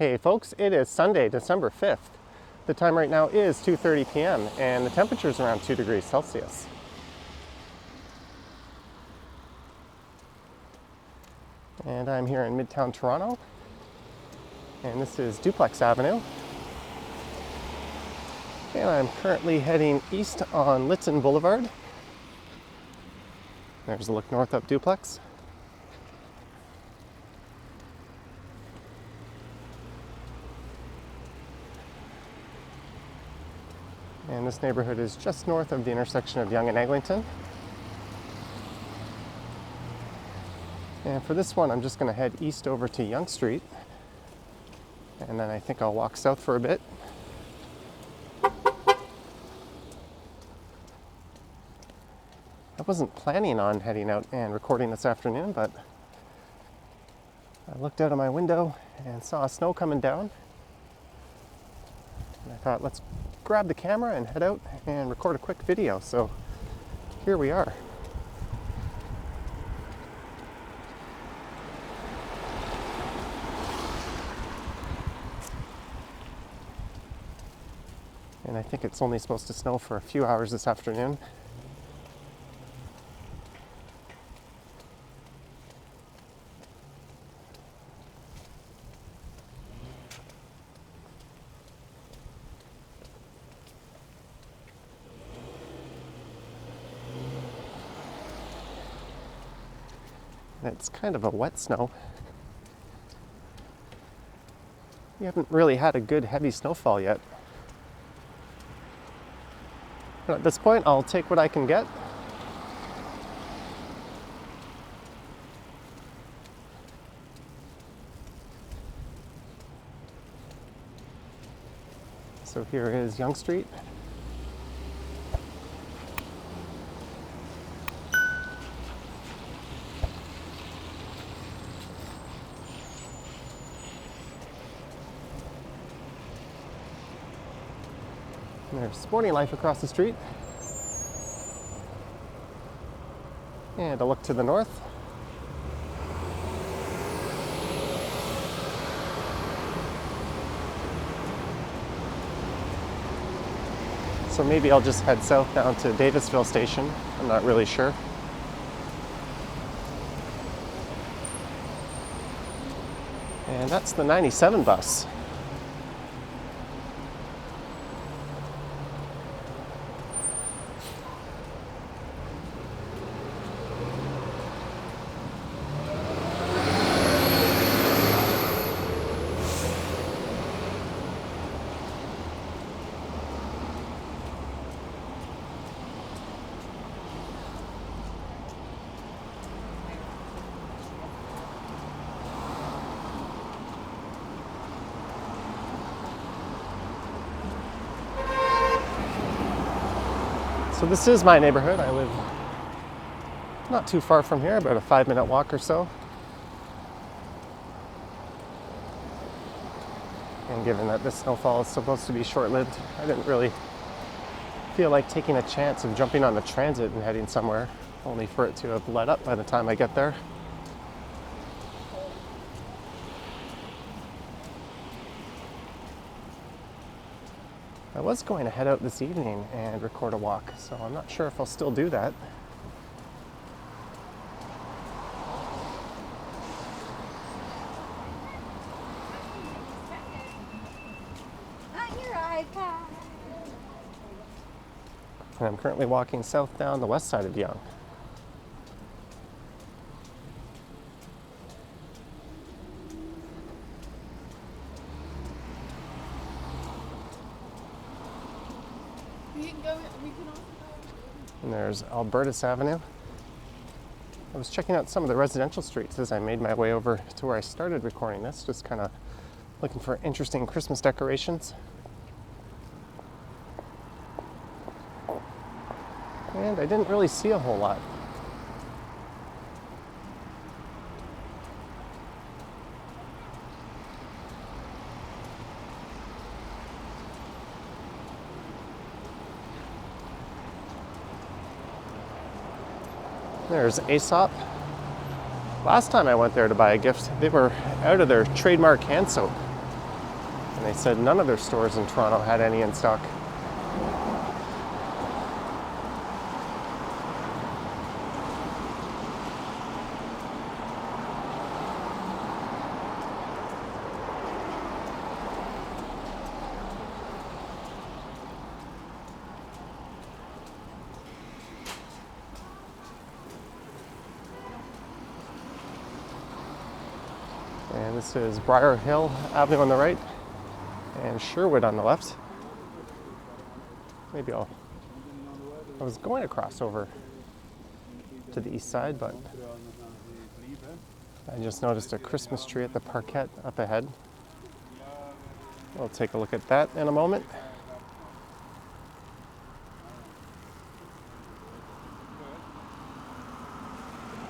Hey folks, it is Sunday, December 5th. The time right now is 2:30 p.m. and the temperature is around 2 degrees Celsius. And I'm here in Midtown Toronto, and this is Duplex Avenue. And I'm currently heading east on Lytton Boulevard. There's a look north up Duplex. And this neighborhood is just north of the intersection of Yonge and Eglinton. And for this one, I'm just going to head east over to Yonge Street. And then I think I'll walk south for a bit. I wasn't planning on heading out and recording this afternoon, but I looked out of my window and saw snow coming down. And I thought, let's grab the camera and head out and record a quick video. So here we are. And I think it's only supposed to snow for a few hours this afternoon. It's kind of a wet snow. We haven't really had a good heavy snowfall yet. But at this point, I'll take what I can get. So here is Yonge Street. There's Sporting Life across the street. And a look to the north. So maybe I'll just head south down to Davisville Staiton. I'm not really sure. And that's the 97 bus. So this is my neighborhood. I live not too far from here, about a 5-minute walk or so. And given that this snowfall is supposed to be short-lived, I didn't really feel like taking a chance of jumping on the transit and heading somewhere, only for it to have let up by the time I get there. I was going to head out this evening and record a walk, so I'm not sure if I'll still do that. And I'm currently walking south down the west side of Yonge. And there's Albertus Avenue. I was checking out some of the residential streets as I made my way over to where I started recording this, just kind of looking for interesting Christmas decorations. And I didn't really see a whole lot. There's Aesop. Last time I went there to buy a gift, they were out of their trademark hand soap. And they said none of their stores in Toronto had any in stock. And this is Briar Hill Avenue on the right and Sherwood on the left. Maybe I was going to cross over to the east side, but I just noticed a Christmas tree at the Parquet up ahead. We'll take a look at that in a moment.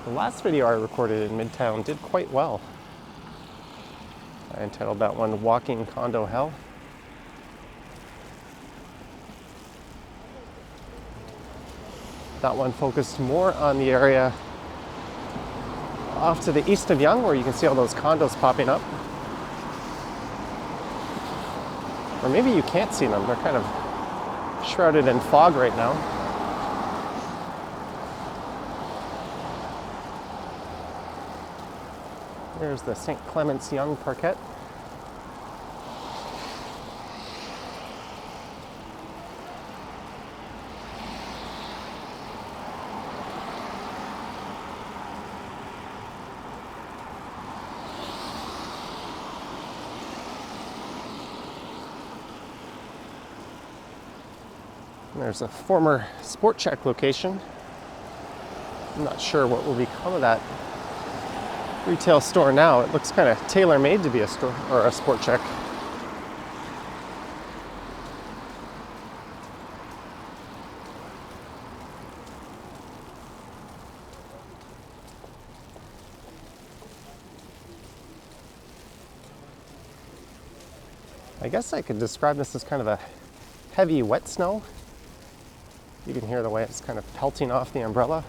The last video I recorded in Midtown did quite well. I entitled that one Walking Condo Hell. That one focused more on the area off to the east of Yonge, where you can see all those condos popping up. Or maybe you can't see them, they're kind of shrouded in fog right now. There's the St. Clement's Yonge Parquet. And there's a former Sport Check location. I'm not sure what will become of that retail store now. It looks kind of tailor-made to be a store or a Sport Check. I guess I could describe this as kind of a heavy wet snow. You can hear the way it's kind of pelting off the umbrella.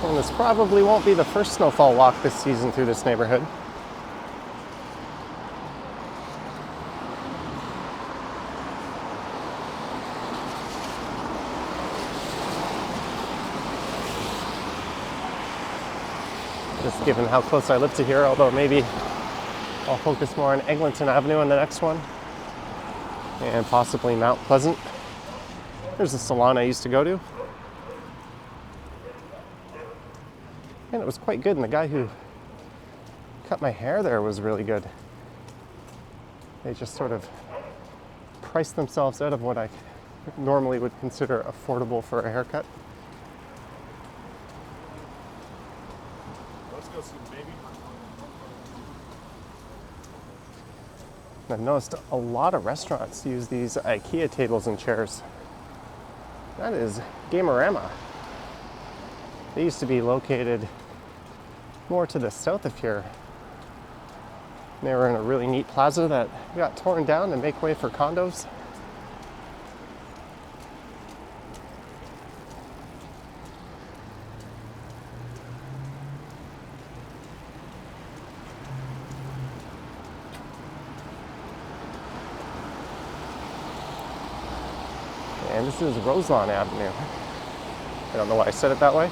And this probably won't be the first snowfall walk this season through this neighborhood. Just given how close I live to here, although maybe I'll focus more on Eglinton Avenue on the next one, and possibly Mount Pleasant. There's a salon I used to go to. And it was quite good, and the guy who cut my hair there was really good. They just sort of priced themselves out of what I normally would consider affordable for a haircut. Let's go see the baby. I've noticed a lot of restaurants use these IKEA tables and chairs. That is Gamerama. They used to be located more to the south of here. They were in a really neat plaza that got torn down to make way for condos. And this is Roselawn Avenue. I don't know why I said it that way.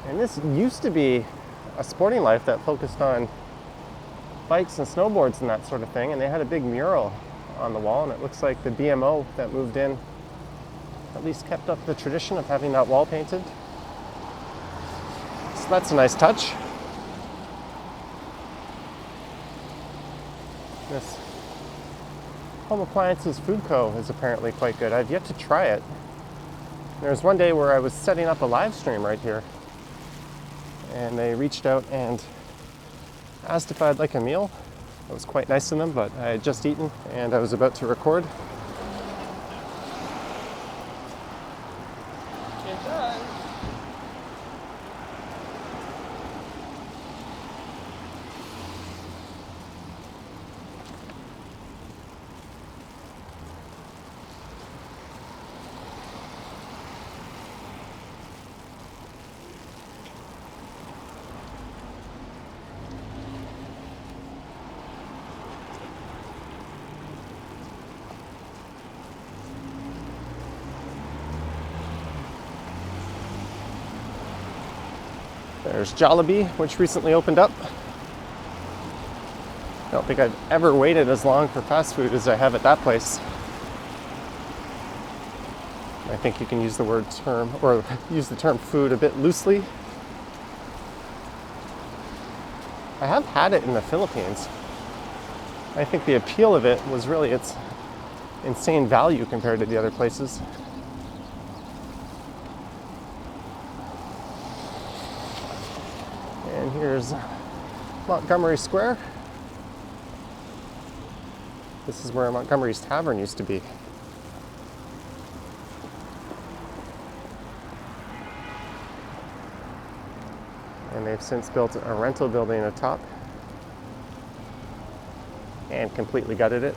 And this used to be a Sporting Life that focused on bikes and snowboards and that sort of thing, and they had a big mural on the wall, and it looks like the BMO that moved in at least kept up the tradition of having that wall painted. So that's a nice touch. This Home Appliances Food Co. is apparently quite good. I've yet to try it. There was one day where I was setting up a live stream right here, and they reached out and asked if I'd like a meal. It was quite nice of them, but I had just eaten and I was about to record. There's Jollibee, which recently opened up. I don't think I've ever waited as long for fast food as I have at that place. I think you can use the word term, or use the term food a bit loosely. I have had it in the Philippines. I think the appeal of it was really its insane value compared to the other places. And here's Montgomery Square. This is where Montgomery's Tavern used to be. And they've since built a rental building atop and completely gutted it.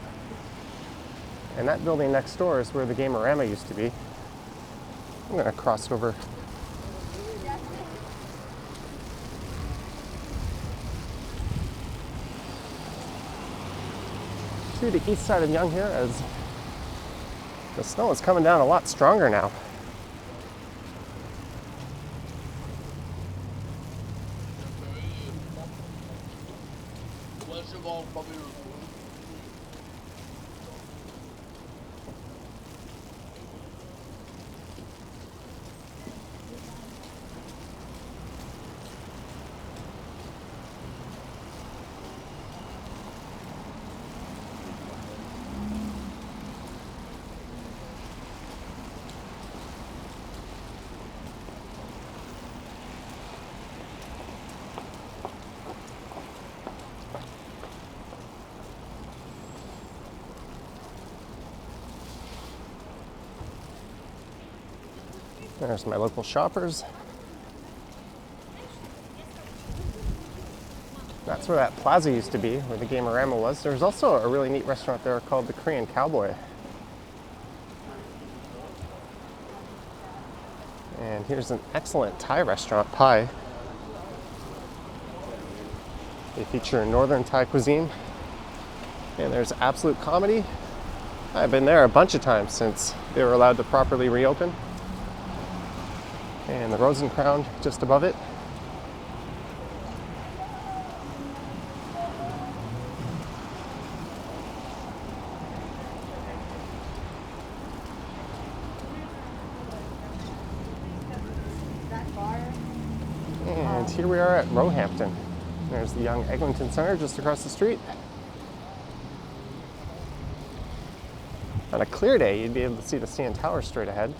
And that building next door is where the Gamerama used to be. I'm gonna cross over to the east side of Yonge here, as the snow is coming down a lot stronger now. There's my local shoppers. That's where that plaza used to be, where the Gamerama was. There's also a really neat restaurant there called the Korean Cowboy. And here's an excellent Thai restaurant, Pai. They feature Northern Thai cuisine. And there's Absolute Comedy. I've been there a bunch of times since they were allowed to properly reopen. And the Rose and Crown just above it. And here we are at Roehampton. There's the Yonge Eglinton Center just across the street. On a clear day, you'd be able to see the CN Tower straight ahead.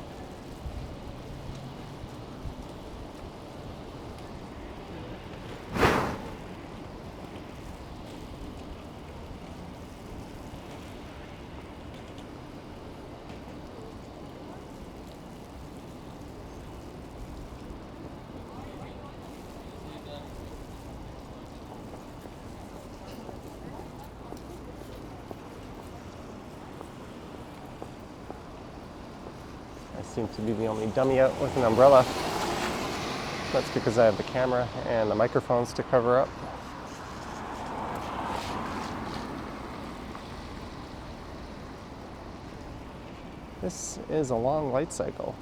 I seem to be the only dummy out with an umbrella. That's because I have the camera and the microphones to cover up. This is a long light cycle.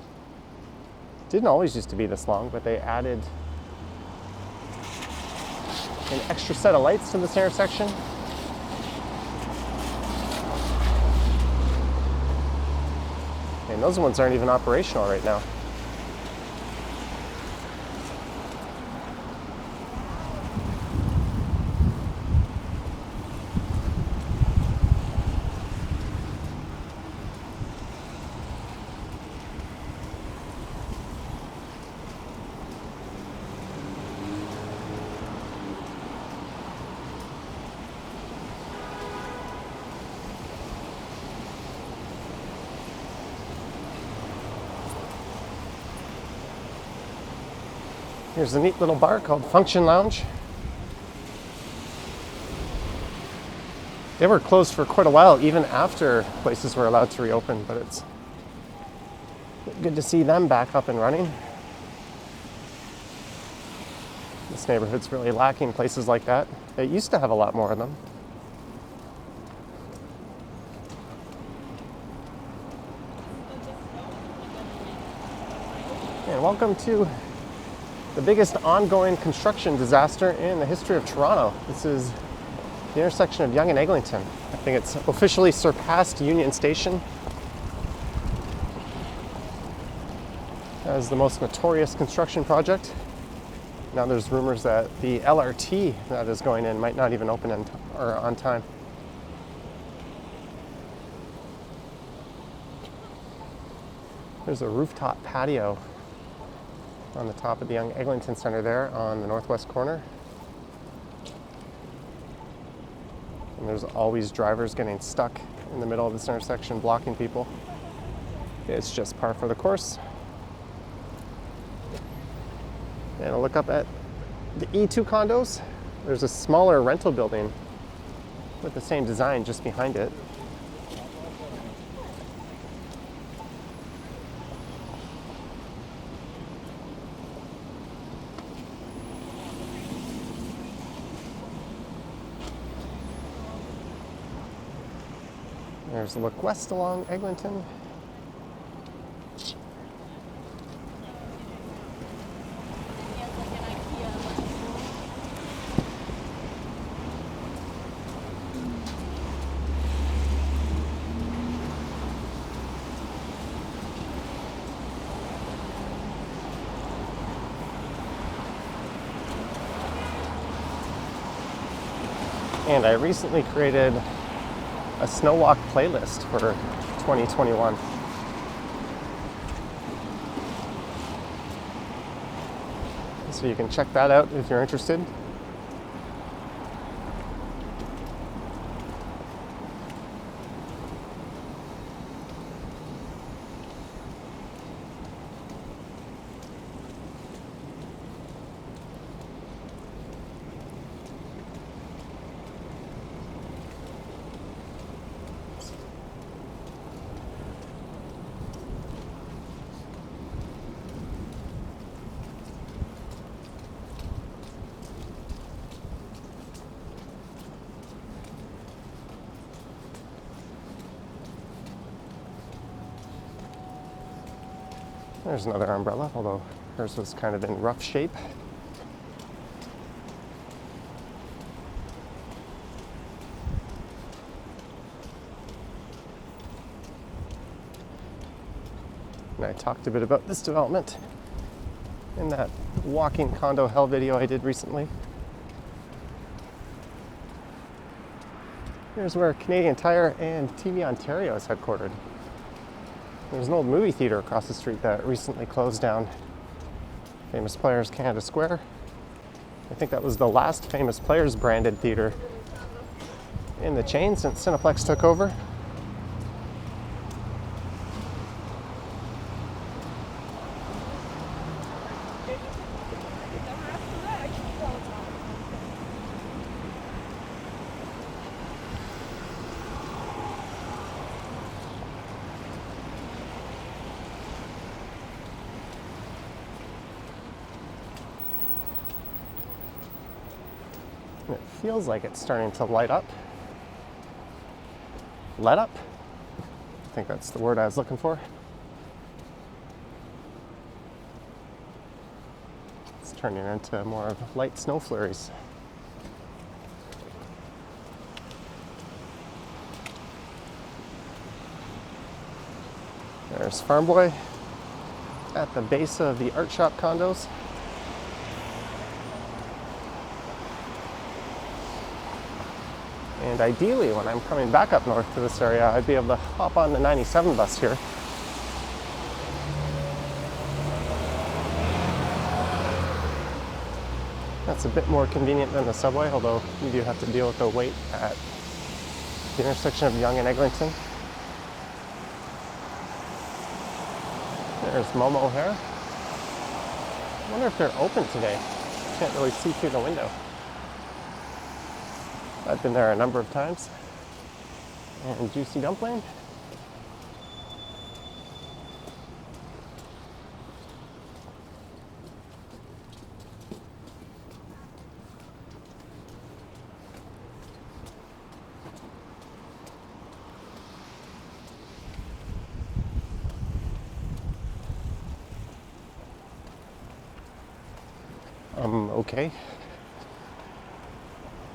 It didn't always used to be this long, but they added an extra set of lights to this intersection. And those ones aren't even operational right now. Here's a neat little bar called Function Lounge. They were closed for quite a while, even after places were allowed to reopen, but it's good to see them back up and running. This neighborhood's really lacking places like that. It used to have a lot more of them. And welcome to the biggest ongoing construction disaster in the history of Toronto. This is the intersection of Yonge and Eglinton. I think it's officially surpassed Union Station as the most notorious construction project. Now there's rumors that the LRT that is going in might not even open on time. There's a rooftop patio on the top of the Yonge Eglinton Center there on the northwest corner. And there's always drivers getting stuck in the middle of this intersection, blocking people. It's just par for the course. And I'll look up at the E2 condos. There's a smaller rental building with the same design just behind it. There's a look west along Eglinton. And I recently created a snow walk playlist for 2021. So you can check that out if you're interested. There's another umbrella, although hers was kind of in rough shape. And I talked a bit about this development in that walking condo hell video I did recently. Here's where Canadian Tire and TV Ontario is headquartered. There's an old movie theater across the street that recently closed down. Famous Players Canada Square. I think that was the last Famous Players branded theater in the chain since Cineplex took over. And it feels like it's starting to light up. Let up? I think that's the word I was looking for. It's turning into more of light snow flurries. There's Farm Boy at the base of the Art Shop condos. And ideally, when I'm coming back up north to this area, I'd be able to hop on the 97 bus here. That's a bit more convenient than the subway, although you do have to deal with the wait at the intersection of Yonge and Eglinton. There's Momo here. I wonder if they're open today. Can't really see through the window. I've been there a number of times. And juicy dumpling. Okay.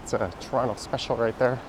It's a Toronto special right there.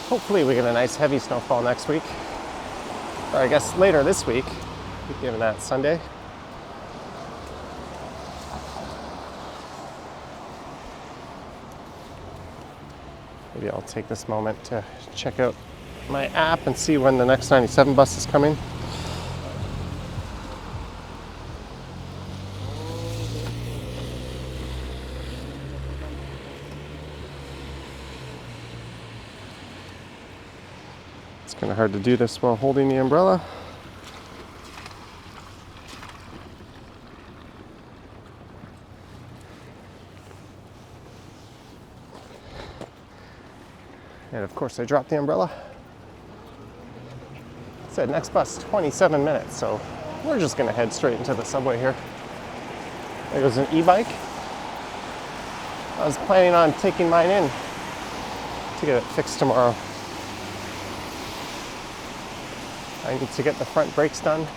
Hopefully we get a nice heavy snowfall next week. Or I guess later this week, given that Sunday. Maybe I'll take this moment to check out my app and see when the next 97 bus is coming. It's kind of hard to do this while holding the umbrella. And of course I dropped the umbrella. It said next bus 27 minutes, so we're just gonna head straight into the subway here. There goes an e-bike. I was planning on taking mine in to get it fixed tomorrow. I need to get the front brakes done.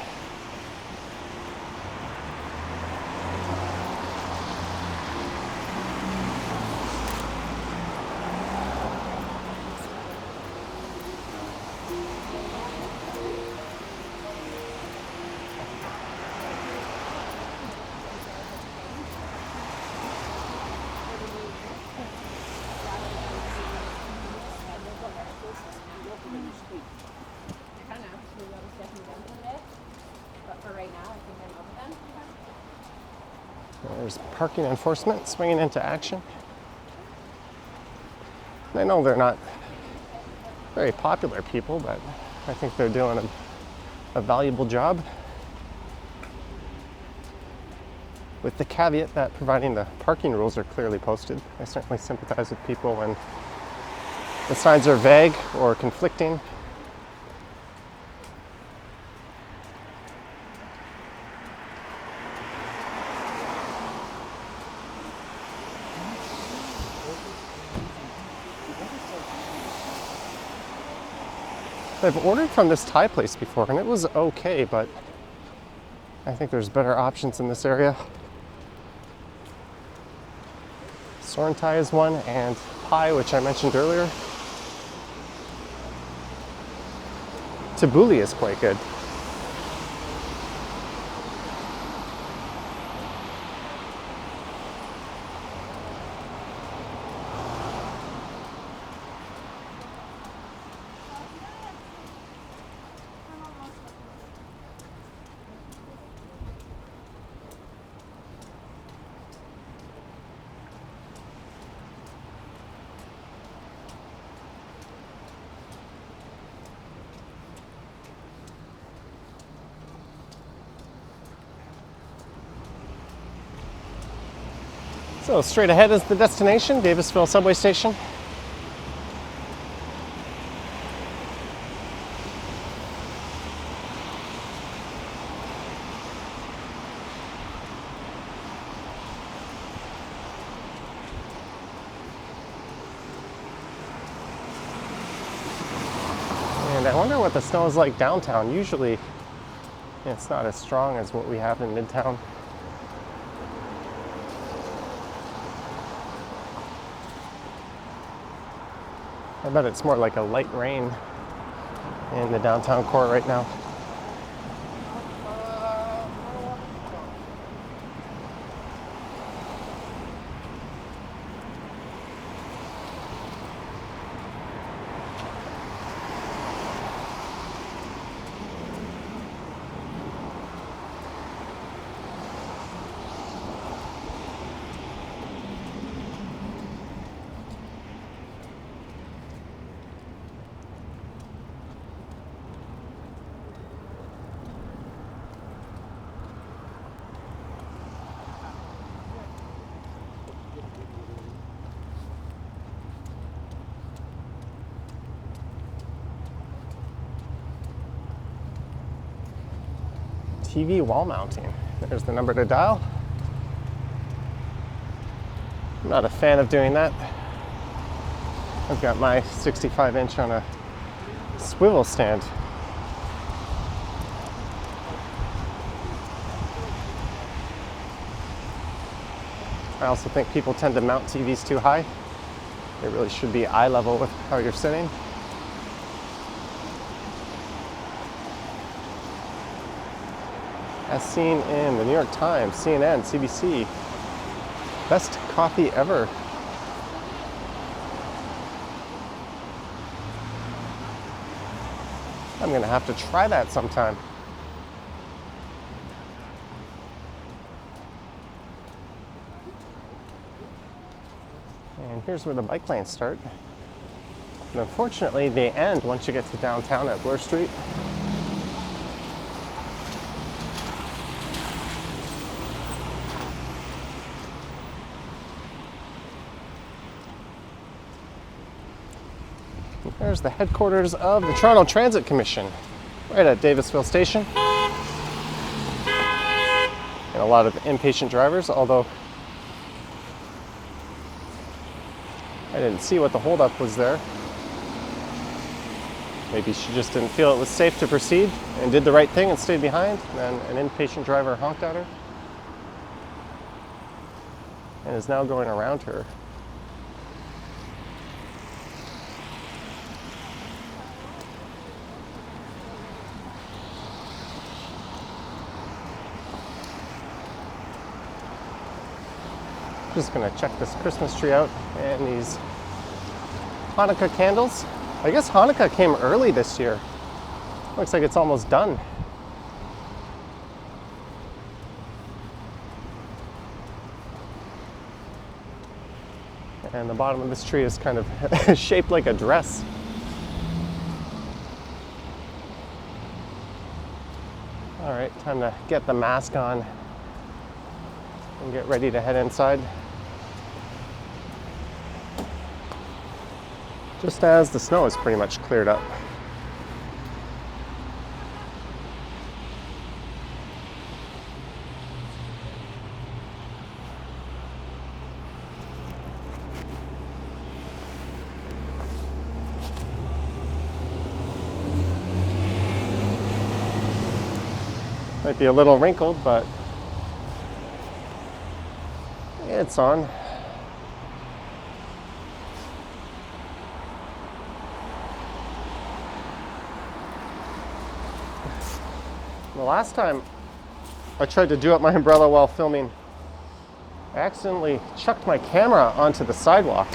There's parking enforcement swinging into action. I know they're not very popular people, but I think they're doing a valuable job. With the caveat that providing the parking rules are clearly posted, I certainly sympathize with people when the signs are vague or conflicting. I've ordered from this Thai place before and it was okay, but I think there's better options in this area. Soren Thai is one, and Pai, which I mentioned earlier. Tabbouleh is quite good. So straight ahead is the destination, Davisville subway station. And I wonder what the snow is like downtown. Usually it's not as strong as what we have in Midtown. I bet it's more like a light rain in the downtown core right now. TV wall mounting. There's the number to dial. I'm not a fan of doing that. I've got my 65-inch on a swivel stand. I also think people tend to mount TVs too high. They really should be eye level with how you're sitting. As seen in the New York Times, CNN, CBC, best coffee ever. I'm gonna have to try that sometime. And here's where the bike lanes start. And unfortunately, they end once you get to downtown at Bloor Street. There's the headquarters of the Toronto Transit Commission, right at Davisville Station. And a lot of impatient drivers, although I didn't see what the holdup was there. Maybe she just didn't feel it was safe to proceed and did the right thing and stayed behind. And an impatient driver honked at her and is now going around her. Just gonna check this Christmas tree out and these Hanukkah candles. I guess Hanukkah came early this year. Looks like it's almost done. And the bottom of this tree is kind of shaped like a dress. All right, time to get the mask on and get ready to head inside. Just as the snow is pretty much cleared up. Might be a little wrinkled, but it's on. The last time I tried to do up my umbrella while filming, I accidentally chucked my camera onto the sidewalk.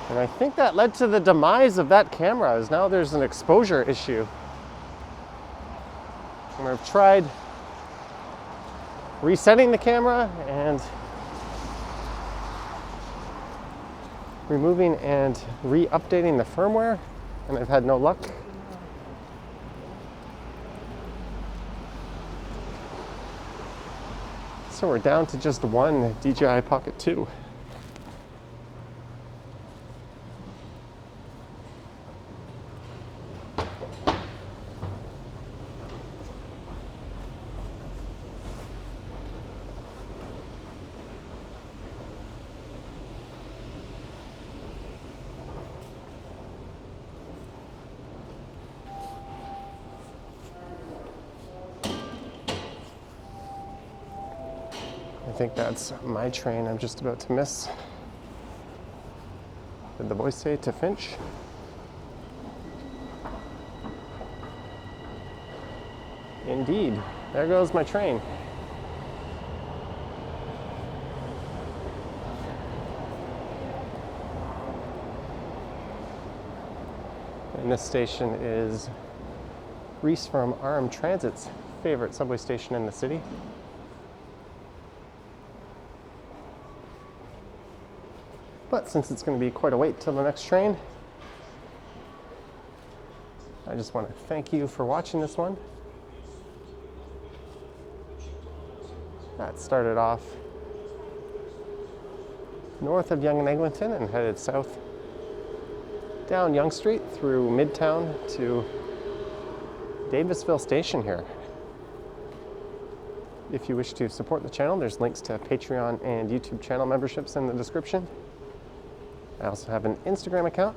And I think that led to the demise of that camera, as now there's an exposure issue. And I've tried resetting the camera and removing and re-updating the firmware, and I've had no luck. So we're down to just one DJI Pocket 2. I think that's my train I'm just about to miss. Did the voice say to Finch? Indeed. There goes my train. And this station is Reese from RM Transit's favorite subway station in the city. But since it's going to be quite a wait till the next train, I just want to thank you for watching this one. That started off north of Yonge Eglinton and headed south down Yonge Street through Midtown to Davisville Staiton here. If you wish to support the channel, there's links to Patreon and YouTube channel memberships in the description. I also have an Instagram account,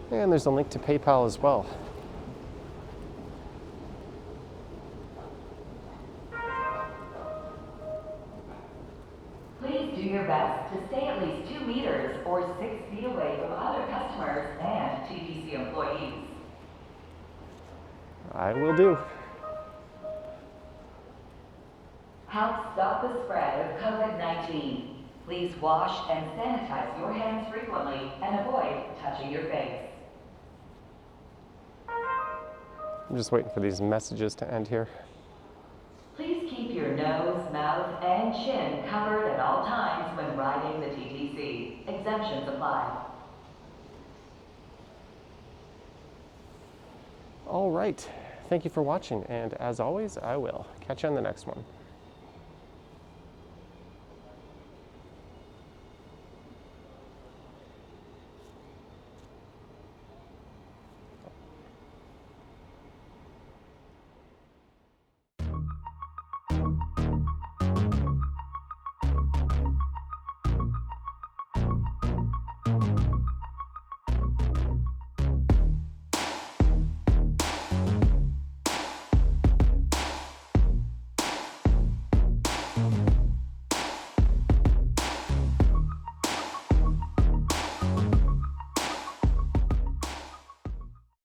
and there's a link to PayPal as well. Please do your best to stay at least 2 meters or 6 feet away from other customers and TTC employees. I will do. Help stop the spread of COVID-19. Please wash and sanitize your hands frequently and avoid touching your face. I'm just waiting for these messages to end here. Please keep your nose, mouth, and chin covered at all times when riding the TTC. Exemptions apply. All right. Thank you for watching, and as always, I will catch you on the next one.